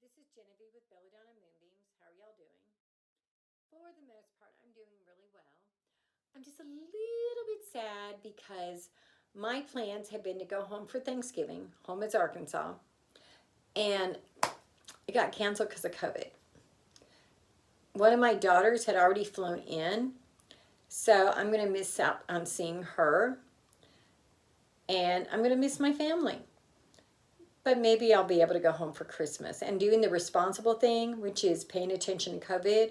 This is Genevieve with Belladonna and Moonbeams. How are y'all doing? For the most part, I'm doing really well. I'm just a little bit sad because my plans had been to go home for Thanksgiving. Home is Arkansas. And it got canceled because of COVID. One of my daughters had already flown in. So I'm going to miss out on seeing her. And I'm going to miss my family. But maybe I'll be able to go home for Christmas. And doing the responsible thing, which is paying attention to COVID,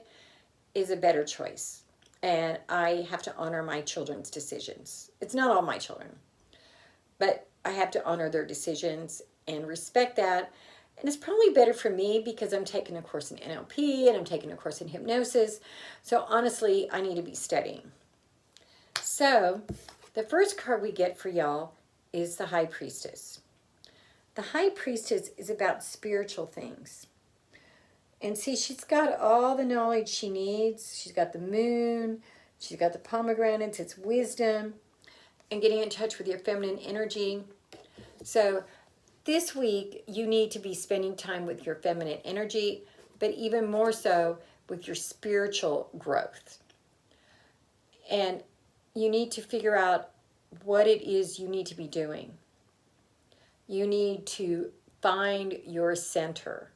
is a better choice. And I have to honor my children's decisions. It's not all my children, but I have to honor their decisions and respect that. And it's probably better for me because I'm taking a course in NLP and I'm taking a course in hypnosis. So honestly, I need to be studying. So the first card we get for y'all is the High Priestess. The High Priestess is about spiritual things. And see, she's got all the knowledge she needs. She's got the moon. She's got the pomegranates. It's wisdom and getting in touch with your feminine energy. So this week, you need to be spending time with your feminine energy, but even more so with your spiritual growth. And you need to figure out what it is you need to be doing. You need to find your center.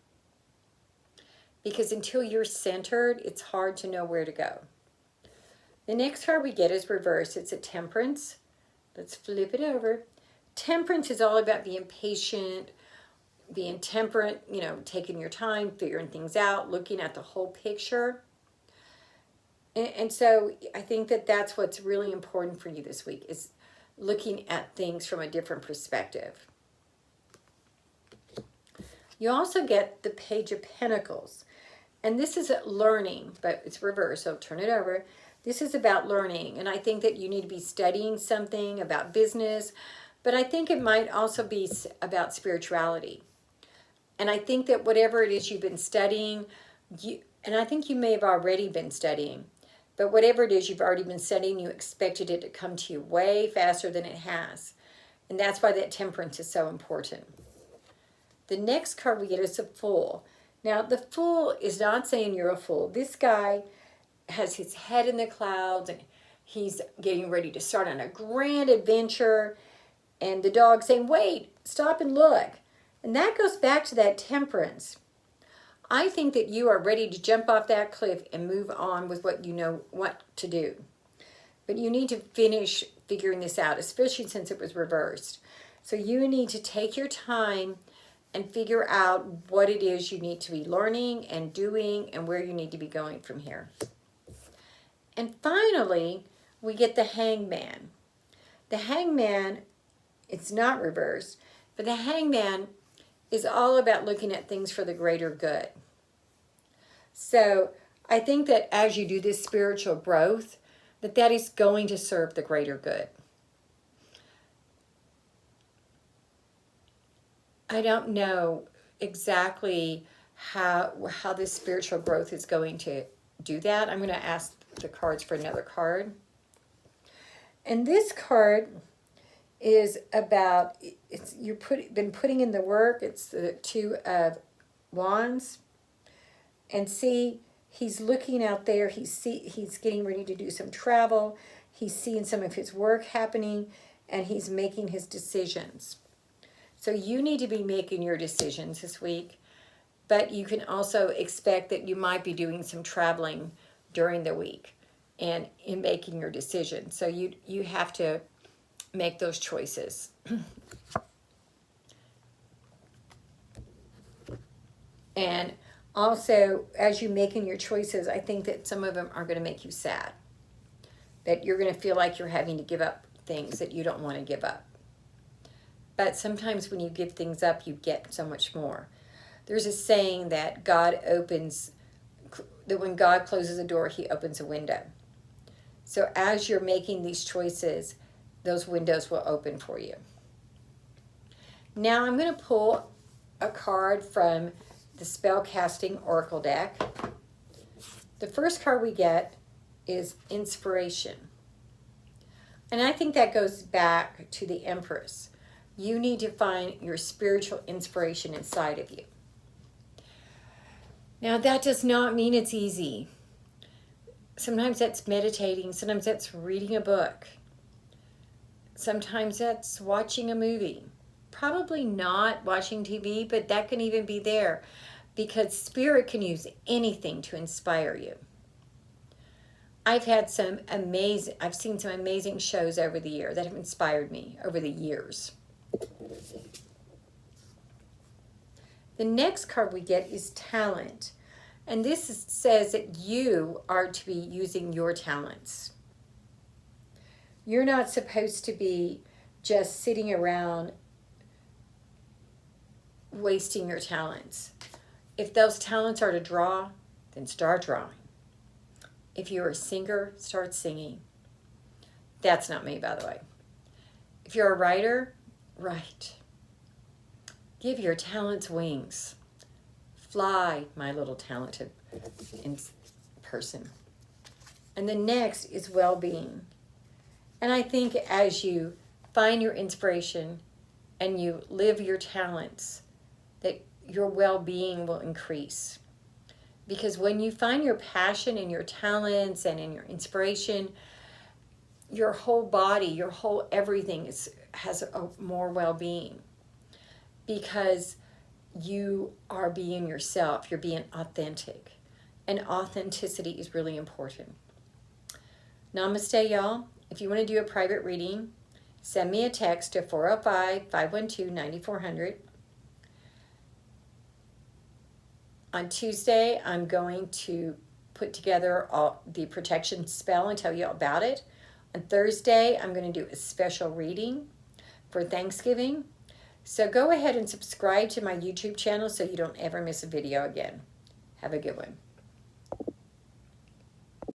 Because until you're centered, it's hard to know where to go. The next card we get is reverse. It's a Temperance. Let's flip it over. Temperance is all about being patient, being temperate, taking your time, figuring things out, looking at the whole picture. And so I think that that's what's really important for you this week, is looking at things from a different perspective. You also get the Page of Pentacles. And this is learning, but it's reverse, so turn it over. This is about learning, and I think that you need to be studying something about business, but I think it might also be about spirituality. And I think that whatever it is you've been studying, and I think you may have already been studying, but whatever it is you've already been studying, you expected it to come to you way faster than it has. And that's why that Temperance is so important. The next card we get is the Fool. Now, the Fool is not saying you're a fool. This guy has his head in the clouds and he's getting ready to start on a grand adventure. And the dog's saying, wait, stop and look. And that goes back to that Temperance. I think that you are ready to jump off that cliff and move on with what you know what to do. But you need to finish figuring this out, especially since it was reversed. So you need to take your time and figure out what it is you need to be learning and doing and where you need to be going from here. And finally, we get the Hangman. The Hangman, it's not reversed, but the Hangman is all about looking at things for the greater good. So I think that as you do this spiritual growth, that is going to serve the greater good. I don't know exactly how this spiritual growth is going to do that. I'm going to ask the cards for another card. And this card is about, been putting in the work. It's the Two of Wands. And see, he's looking out there. He's getting ready to do some travel. He's seeing some of his work happening, and he's making his decisions. So you need to be making your decisions this week, but you can also expect that you might be doing some traveling during the week and in making your decisions. So you have to make those choices. And also, as you're making your choices, I think that some of them are going to make you sad. That you're going to feel like you're having to give up things that you don't want to give up. But sometimes when you give things up, you get so much more. There's a saying that when God closes a door, he opens a window. So as you're making these choices, those windows will open for you. Now I'm going to pull a card from the Spellcasting Oracle deck. The first card we get is Inspiration. And I think that goes back to the Empress. You need to find your spiritual inspiration inside of you. Now, that does not mean it's easy. Sometimes that's meditating. Sometimes that's reading a book. Sometimes that's watching a movie. Probably not watching TV, but that can even be there because Spirit can use anything to inspire you. I've seen some amazing shows over the year that have inspired me over the years. The next card we get is talent. And this says that you are to be using your talents. You're not supposed to be just sitting around wasting your talents. If those talents are to draw, then start drawing. If you're a singer, start singing. That's not me, by the way. If you're a writer, write. Give your talents wings. Fly, my little talented person. And the next is well-being. And I think as you find your inspiration and you live your talents, that your well-being will increase. Because when you find your passion in your talents and in your inspiration, your whole body, your whole everything has a more well-being. Because you are being yourself, you're being authentic. And authenticity is really important. Namaste, y'all. If you want to do a private reading, send me a text to 405-512-9400. On Tuesday, I'm going to put together all the protection spell and tell you about it. On Thursday, I'm going to do a special reading for Thanksgiving. So go ahead and subscribe to my YouTube channel so you don't ever miss a video again. Have a good one.